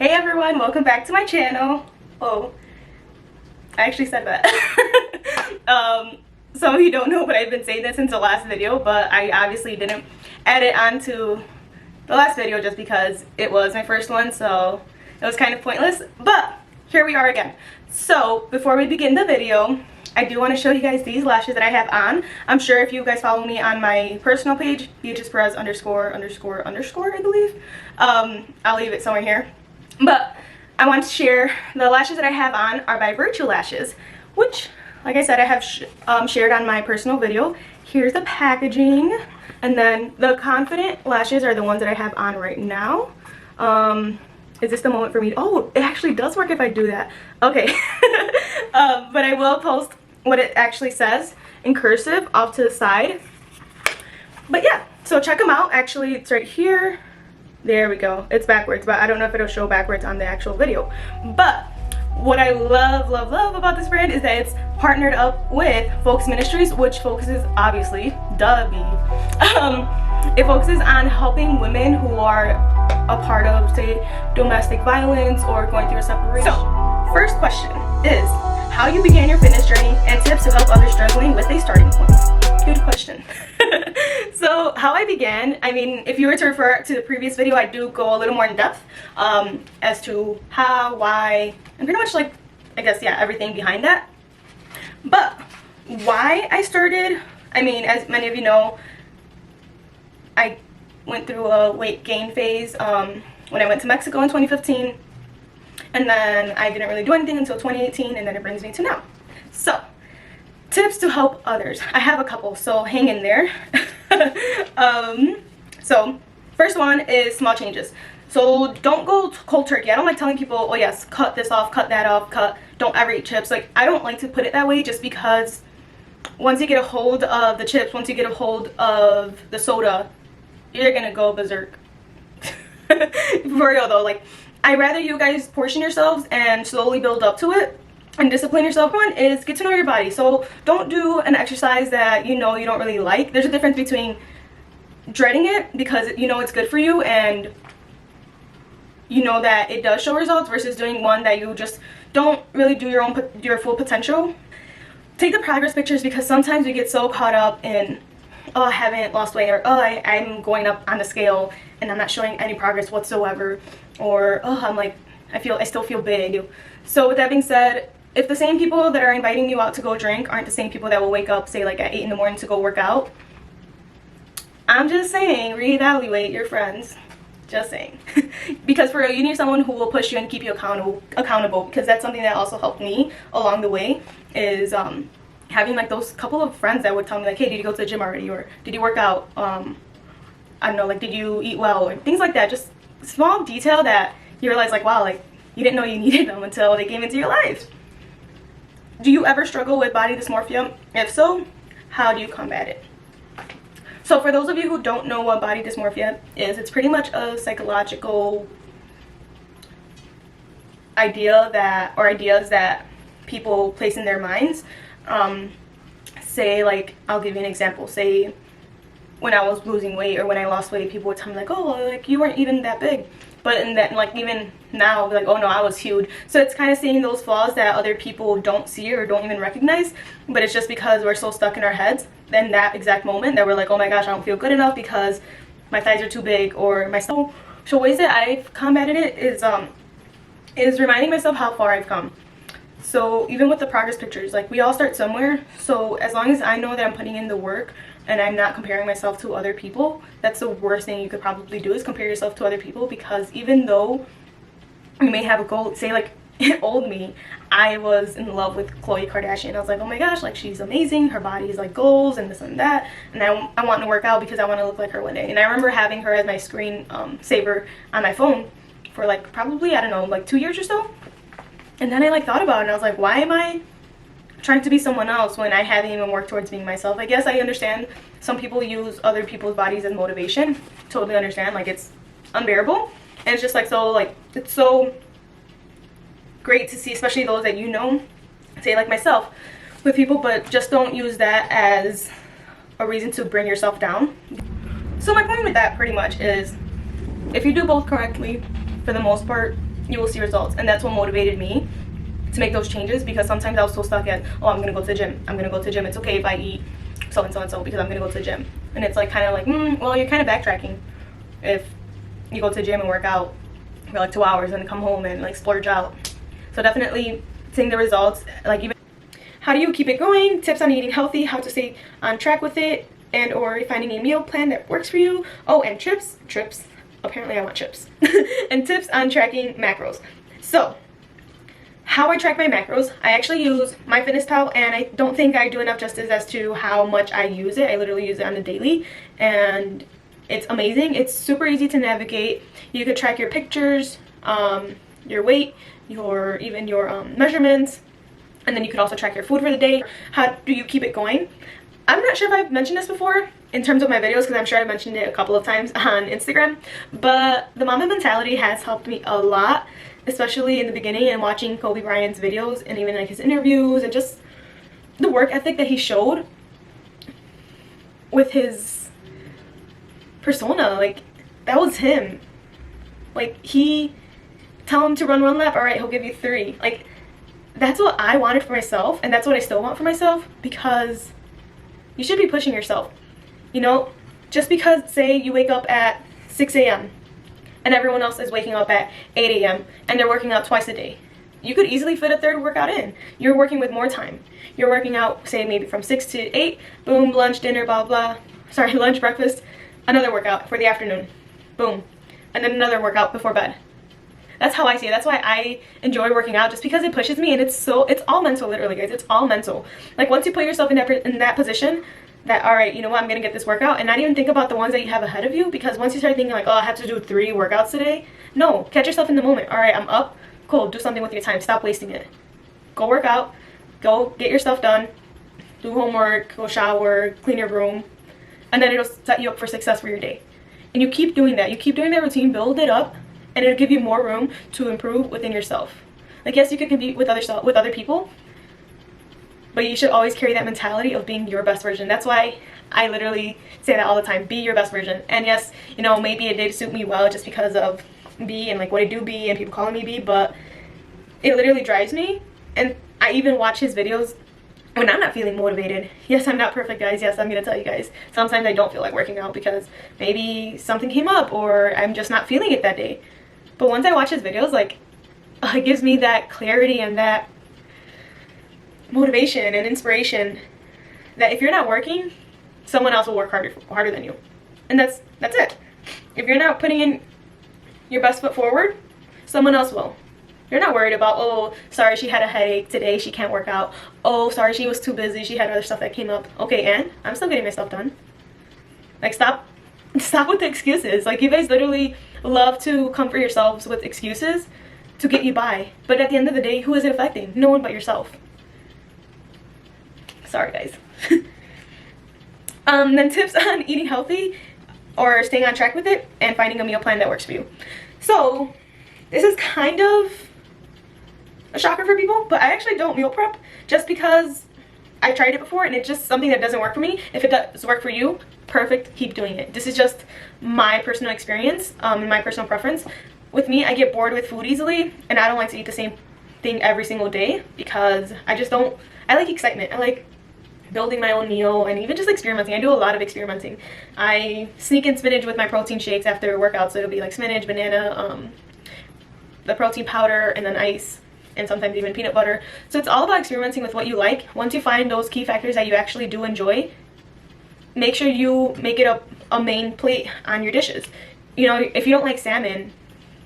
Hey everyone, welcome back to my channel. Oh, I actually said that. Some of you don't know, but I've been saying this since the last video, but I obviously didn't add it onto the last video just because it was my first one, so it was kind of pointless, but here we are again. So before we begin the video, I do want to show you guys these lashes that I have on. I'm sure if you guys follow me on my personal page, __ I believe, I'll leave it somewhere here. But I want to share the lashes that I have on are by Virtue Lashes, which, like I said, I have shared on my personal video. Here's the packaging, and then the Confident lashes are the ones that I have on right now. Is this the moment for me? Oh, it actually does work if I do that. Okay. But I will post what it actually says in cursive off to the side. But yeah, so check them out. Actually, it's right here. There we go. It's backwards, but I don't know if it'll show backwards on the actual video. But what I love about this brand is that it's partnered up with Focus Ministries, which focuses, obviously, it focuses on helping women who are a part of, say, domestic violence or going through a separation. So, first question is how you began your fitness journey and tips to help others struggling with a starting point. Good question. So how I began, I mean, if you were to refer to the previous video, I do go a little more in depth as to how, why, and pretty much like, I guess, yeah, everything behind that. But why I started, I mean, as many of you know, I went through a weight gain phase when I went to Mexico in 2015. And then I didn't really do anything until 2018, and then it brings me to now. So, tips to help others. I have a couple, so hang in there. So, first one is small changes. So, don't go cold turkey. I don't like telling people, oh yes, cut this off, cut that off, don't ever eat chips. Like, I don't like to put it that way just because once you get a hold of the chips, once you get a hold of the soda, you're gonna go berserk. For real though, like, I'd rather you guys portion yourselves and slowly build up to it and discipline yourself. One is get to know your body. So don't do an exercise that you know you don't really like. There's a difference between dreading it because you know it's good for you and you know that it does show results versus doing one that you just don't really do your full potential. Take the progress pictures because sometimes we get so caught up in, oh, I haven't lost weight, or oh, I'm going up on the scale and I'm not showing any progress whatsoever, or oh, I'm like, I still feel big. So with that being said, if the same people that are inviting you out to go drink aren't the same people that will wake up, say like at 8 in the morning to go work out, I'm just saying, reevaluate your friends. Just saying. Because for real, you need someone who will push you and keep you accountable, because that's something that also helped me along the way, is having like those couple of friends that would tell me like, hey, did you go to the gym already, or did you work out, I don't know, like, did you eat well, or things like that. Just small detail that you realize like, wow, like you didn't know you needed them until they came into your life. Do you ever struggle with body dysmorphia? If so, how do you combat it? So for those of you who don't know what body dysmorphia is, it's pretty much a psychological ideas that people place in their minds. Say, like, I'll give you an example. Say when I was losing weight or when I lost weight, people would tell me like, oh, like you weren't even that big. But in that, like, even now, like, oh no, I was huge. So it's kind of seeing those flaws that other people don't see or don't even recognize, but it's just because we're so stuck in our heads in that exact moment that we're like, oh my gosh, I don't feel good enough because my thighs are too big, or my stomach. So ways that I've combated it is reminding myself how far I've come. So even with the progress pictures, like, we all start somewhere. So as long as I know that I'm putting in the work and I'm not comparing myself to other people, that's the worst thing you could probably do, is compare yourself to other people. Because even though you may have a goal, say like old me, I was in love with Khloe Kardashian. I was like, oh my gosh, like, she's amazing, her body is like goals and this and that, and I want to work out because I want to look like her one day. And I remember having her as my screen saver on my phone for like probably, I don't know, like 2 years or so. And then I like thought about it and I was like, why am I trying to be someone else when I haven't even worked towards being myself? I guess I understand some people use other people's bodies as motivation. Totally understand. Like, it's unbearable. And it's just like, so like, it's so great to see, especially those that you know, say like myself, with people, but just don't use that as a reason to bring yourself down. So my point with that pretty much is, if you do both correctly, for the most part, you will see results. And that's what motivated me to make those changes, because sometimes I was so stuck at, oh, I'm gonna go to the gym, I'm gonna go to the gym, it's okay if I eat so and so and so because I'm gonna go to the gym. And it's like kind of like, well, you're kind of backtracking if you go to the gym and work out for like 2 hours and come home and like splurge out. So definitely seeing the results. Like, even how do you keep it going, tips on eating healthy, how to stay on track with it, and or finding a meal plan that works for you. Oh, and trips, apparently I want chips. And tips on tracking macros. So how I track my macros, I actually use MyFitnessPal, and I don't think I do enough justice as to how much I use it. I literally use it on the daily, and it's amazing. It's super easy to navigate. You could track your pictures, your weight, your measurements, and then you could also track your food for the day. How do you keep it going? I'm not sure if I've mentioned this before in terms of my videos, because I'm sure I mentioned it a couple of times on Instagram, but the mama mentality has helped me a lot, especially in the beginning, and watching Kobe Bryant's videos and even like his interviews, and just the work ethic that he showed with his persona. Like, that was him. Like, he tell him to run 1 lap, all right, he'll give you 3. Like, that's what I wanted for myself, and that's what I still want for myself, because you should be pushing yourself. You know, just because, say, you wake up at 6 a.m. and everyone else is waking up at 8 a.m. and they're working out twice a day, you could easily fit a 3rd workout in. You're working with more time. You're working out, say, maybe from 6 to 8, boom, lunch, dinner, blah, blah. Sorry, lunch, breakfast, another workout for the afternoon, boom, and then another workout before bed. That's how I see it. That's why I enjoy working out, just because it pushes me, and it's all mental, literally, guys. It's all mental. Like, once you put yourself in that position, that, all right, you know what, I'm gonna get this workout, and not even think about the ones that you have ahead of you, because once you start thinking like, oh, I have to do 3 workouts today, no, catch yourself in the moment. All right, I'm up, cool, do something with your time, stop wasting it. Go work out, go get your stuff done, do homework, go shower, clean your room, and then it'll set you up for success for your day. And you keep doing that. You keep doing that routine, build it up, and it'll give you more room to improve within yourself. Like, yes, you can compete with other people, but you should always carry that mentality of being your best version. That's why I literally say that all the time, be your best version. And yes, you know, maybe it did suit me well just because of B and like what I do B and people calling me B, but it literally drives me. And I even watch his videos when I'm not feeling motivated. Yes, I'm not perfect, guys. Yes, I'm gonna tell you guys, sometimes I don't feel like working out because maybe something came up or I'm just not feeling it that day. But once I watch his videos, like, it gives me that clarity and that motivation and inspiration that if you're not working, someone else will work harder than you. And that's it. If you're not putting in your best foot forward, someone else will. You're not worried about, oh, sorry, she had a headache today, she can't work out. Oh, sorry, she was too busy, she had other stuff that came up. Okay, and I'm still getting my stuff done. Like, stop with the excuses. Like, you guys literally love to comfort yourselves with excuses to get you by. But at the end of the day, who is it affecting? No one but yourself. Sorry, guys. Then tips on eating healthy or staying on track with it and finding a meal plan that works for you. So this is kind of a shocker for people, but I actually don't meal prep just because I tried it before and it's just something that doesn't work for me. If it does work for you, perfect, keep doing it. This is just my personal experience and my personal preference. With me, I get bored with food easily, and I don't like to eat the same thing every single day because I like excitement. I like building my own meal and even just experimenting. I do a lot of experimenting. I sneak in spinach with my protein shakes after workouts, so it'll be like spinach, banana, the protein powder, and then ice, and sometimes even peanut butter. So it's all about experimenting with what you like. Once you find those key factors that you actually do enjoy, make sure you make it a main plate on your dishes. You know, if you don't like salmon,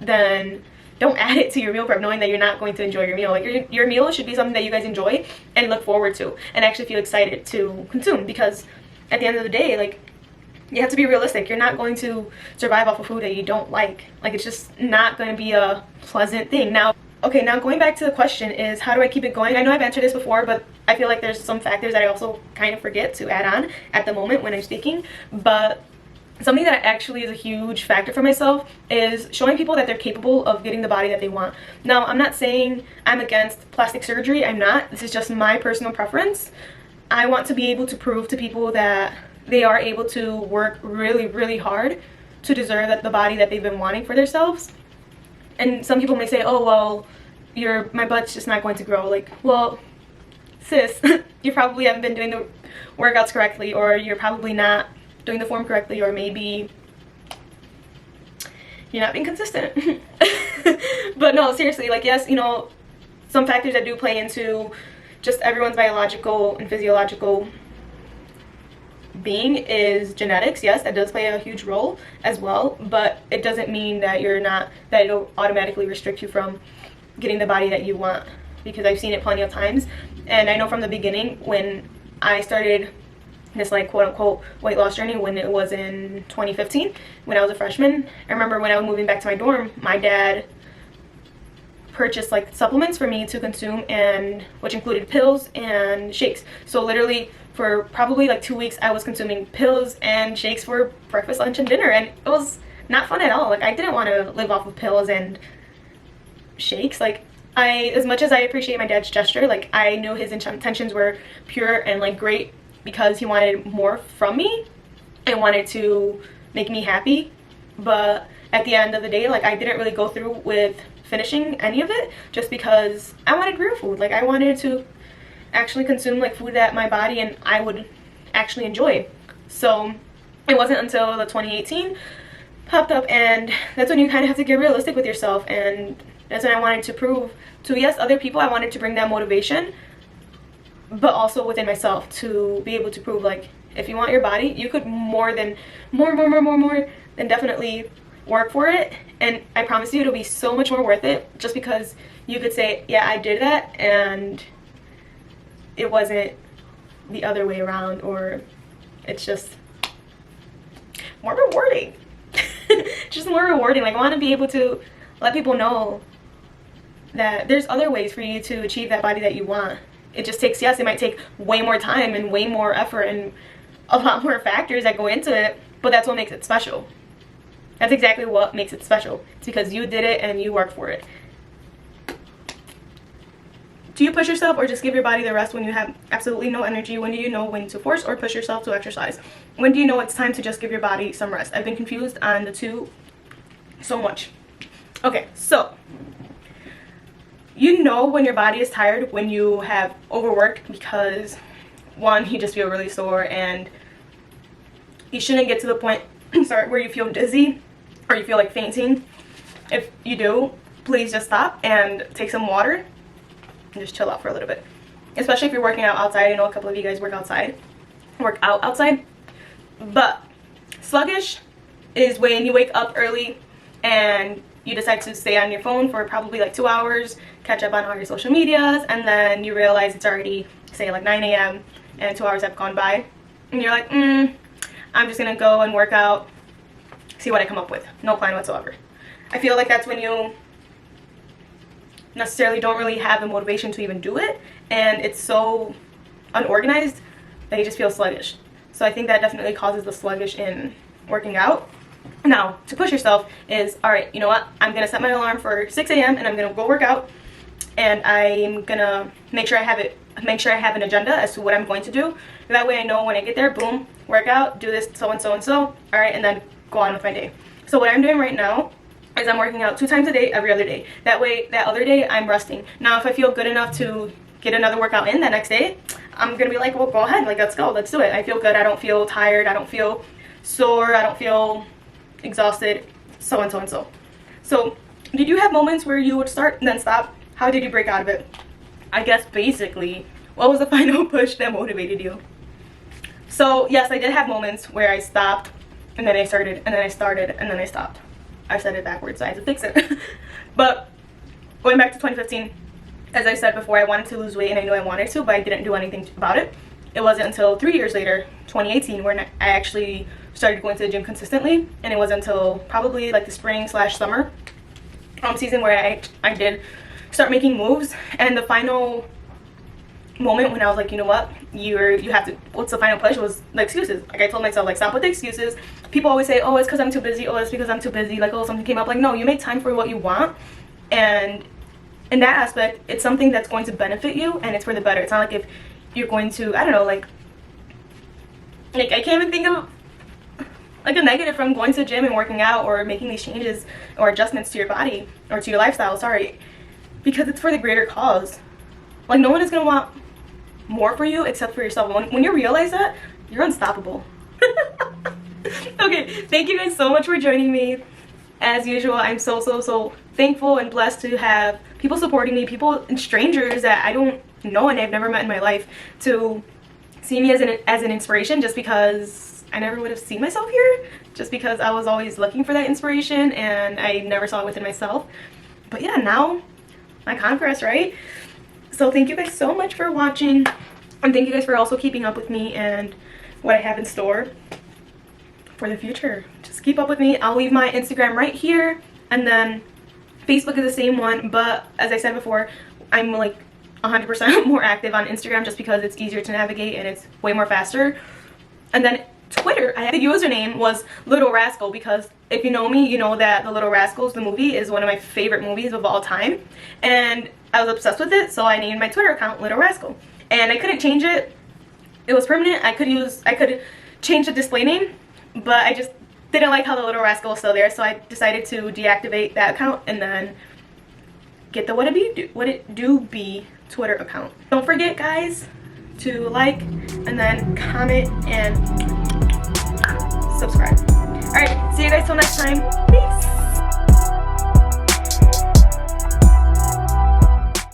then don't add it to your meal prep knowing that you're not going to enjoy your meal. Like, your meal should be something that you guys enjoy and look forward to and actually feel excited to consume, because at the end of the day, like, you have to be realistic. You're not going to survive off of food that you don't like. Like, it's just not going to be a pleasant thing. Now going back to the question is, how do I keep it going? I know I've answered this before, but I feel like there's some factors that I also kind of forget to add on at the moment when I'm speaking. But something that actually is a huge factor for myself is showing people that they're capable of getting the body that they want. Now, I'm not saying I'm against plastic surgery. I'm not. This is just my personal preference. I want to be able to prove to people that they are able to work really, really hard to deserve the body that they've been wanting for themselves. And some people may say, oh, well, my butt's just not going to grow. Like, well, sis, you probably haven't been doing the workouts correctly, or you're probably not doing the form correctly, or maybe you're not being consistent. But no, seriously, like, yes, you know, some factors that do play into just everyone's biological and physiological being is genetics. Yes, that does play a huge role as well, but it doesn't mean that that it'll automatically restrict you from getting the body that you want, because I've seen it plenty of times. And I know from the beginning, when I started this, like, quote-unquote weight loss journey, when it was in 2015, when I was a freshman, I remember when I was moving back to my dorm, my dad purchased, like, supplements for me to consume, and which included pills and shakes. So literally for probably like 2 weeks, I was consuming pills and shakes for breakfast, lunch, and dinner, and it was not fun at all. Like, I didn't want to live off of pills and shakes. Like, as much as I appreciate my dad's gesture, like, I knew his intentions were pure and, like, great, because he wanted more from me and wanted to make me happy. But at the end of the day, like, I didn't really go through with finishing any of it, just because I wanted real food. Like, I wanted to actually consume, like, food that my body and I would actually enjoy. So it wasn't until the 2018 popped up, and that's when you kind of have to get realistic with yourself. And that's when I wanted to prove to, yes, other people, I wanted to bring that motivation, but also within myself, to be able to prove, like, if you want your body, you could more than definitely work for it. And I promise you, it'll be so much more worth it, just because you could say, yeah, I did that, and it wasn't the other way around, or it's just more rewarding. Just more rewarding. Like, I want to be able to let people know that there's other ways for you to achieve that body that you want. It just takes, yes, it might take way more time and way more effort and a lot more factors that go into it, but that's what makes it special. That's exactly what makes it special. It's because you did it and you worked for it. Do you push yourself, or just give your body the rest when you have absolutely no energy? When do you know when to force or push yourself to exercise? When do you know it's time to just give your body some rest? I've been confused on the two so much. Okay, so you know when your body is tired when you have overworked, because one, you just feel really sore, and you shouldn't get to the point where you feel dizzy or you feel like fainting. If you do, please just stop and take some water and just chill out for a little bit. Especially if you're working out outside. I know a couple of you guys work out outside. But sluggish is when you wake up early and you decide to stay on your phone for probably like 2 hours, catch up on all your social medias, and then you realize it's already, say, like 9 a.m. and 2 hours have gone by, and you're like, I'm just gonna go and work out, see what I come up with. No plan whatsoever. I feel like that's when you necessarily don't really have the motivation to even do it, and it's so unorganized that you just feel sluggish. So I think that definitely causes the sluggish in working out. Now, to push yourself is, all right, you know what, I'm gonna set my alarm for 6 a.m. and I'm gonna go work out, and I'm gonna make sure I have an agenda as to what I'm going to do. That way I know when I get there, boom, work out, do this, so and so and so, all right, and then go on with my day. So what I'm doing right now is I'm working out 2 times a day, every other day. That way, that other day, I'm resting. Now, if I feel good enough to get another workout in that next day, I'm gonna be like, well, go ahead, like, let's go, let's do it. I feel good, I don't feel tired, I don't feel sore, I don't feel exhausted, so and so and so. So, did you have moments where you would start and then stop? How did you break out of it? I guess basically, what was the final push that motivated you? So, yes, I did have moments where I stopped, and then I started, and then I started, and then I stopped. I said it backwards, so I had to fix it. But going back to 2015, as I said before, I wanted to lose weight, and I knew I wanted to, but I didn't do anything about it. It wasn't until 3 years later, 2018, when I actually started going to the gym consistently, and it wasn't until probably like the spring/summer season where I did start making moves. And the final moment when I was like, you know what, you have to, what's the final push, was the excuses. Like, I told myself, like, stop with the excuses. People always say, oh, it's because I'm too busy, oh, it's because I'm too busy, like, oh, something came up. Like, no, you make time for what you want, and in that aspect, it's something that's going to benefit you, and it's for the better. It's not like if you're going to, I don't know, like I can't even think of like a negative from going to the gym and working out or making these changes or adjustments to your body or to your lifestyle, sorry, because it's for the greater cause. Like, no one is gonna want more for you except for yourself. When you realize that, you're unstoppable. Okay, thank you guys so much for joining me. As usual, I'm so thankful and blessed to have people supporting me, people and strangers that I don't know and I've never met in my life, to see me as an inspiration, just because I never would have seen myself here, just because I was always looking for that inspiration and I never saw it within myself. But yeah, now my conquest, right? So thank you guys so much for watching, and thank you guys for also keeping up with me and what I have in store for the future. Just keep up with me. I'll leave my Instagram right here, and then Facebook is the same one, but as I said before, I'm like 100% more active on Instagram just because it's easier to navigate and it's way more faster. And then Twitter, the username was Little Rascal, because if you know me, you know that The Little Rascals, the movie, is one of my favorite movies of all time, and I was obsessed with it, so I named my Twitter account Little Rascal. And I couldn't change it. It was permanent. I could change the display name, but I just didn't like how the Little Rascal was still there, so I decided to deactivate that account and then get the whatitdoBee Twitter account. Don't forget, guys, to like and then comment and subscribe. Alright, see you guys till next time. Peace!